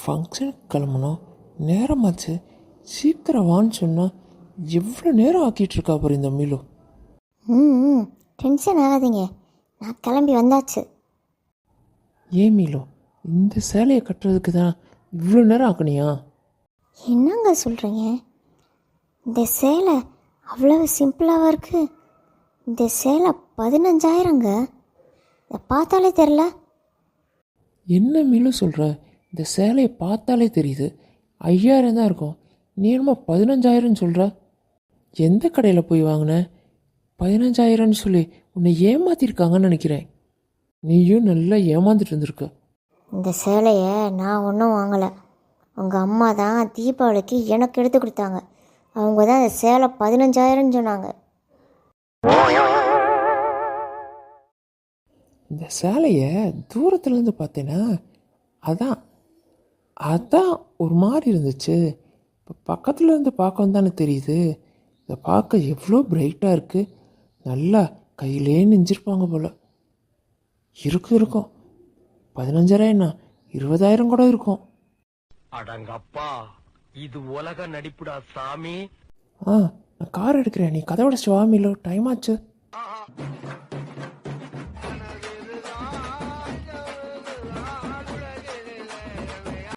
ஃபங்க்ஷனுக்கு கிளம்பணும், நேரமாச்சு, சீக்கிரம் வான்னு சொன்னால் எவ்வளோ நேரம் ஆக்கிட்டு பாரு இந்த மீலு. ம் டென்ஷன் ஆகாதீங்க, நான் கிளம்பி வந்தாச்சு. ஏன் மீலு, இந்த சேலையை கட்டுறதுக்கு தான் இவ்வளோ நேரம் ஆக்கணியா? என்னங்க சொல்கிறீங்க? இந்த சேலை அவ்வளவு சிம்பிளாக இருக்குது. இந்த சேலை 15,000ங்க. இதை பார்த்தாலே தெரில. என்ன மீலு சொல்கிற? இந்த சேலையை பார்த்தாலே தெரியுது 5,000 தான் இருக்கும். நீ என்னமோ 15,000 சொல்கிற. எந்த கடையில் போய் வாங்கின? 15,000ன்னு சொல்லி உன்னை ஏமாத்திருக்காங்கன்னு நினைக்கிறேன். நீயும் நல்லா ஏமாந்துட்டு இருந்திருக்க. இந்த சேலையை நான் ஒன்றும் வாங்கலை. உங்கள் அம்மா தான் தீபாவளிக்கு எனக்கு எடுத்து கொடுத்தாங்க. அவங்க தான் இந்த சேலை 15,000ன்னு சொன்னாங்க. இந்த சேலையை தூரத்துலேருந்து பார்த்தேன்னா அதான் அதான் ஒரு மாதிரி இருந்துச்சு. இப்போ பக்கத்தில் இருந்து பார்க்க தானே தெரியுது. இதை பார்க்க எவ்வளோ பிரைட்டாக இருக்குது. நல்லா கையிலே நெஞ்சிருப்பாங்க போல். இருக்கும் 15,000 20,000 கூட இருக்கும். அடங்கப்பா, இது உலக நடிப்புடா சாமி. நான் கார் எடுக்கிறேன், நீ கதவோட சுவாமியில் டைம் ஆச்சு.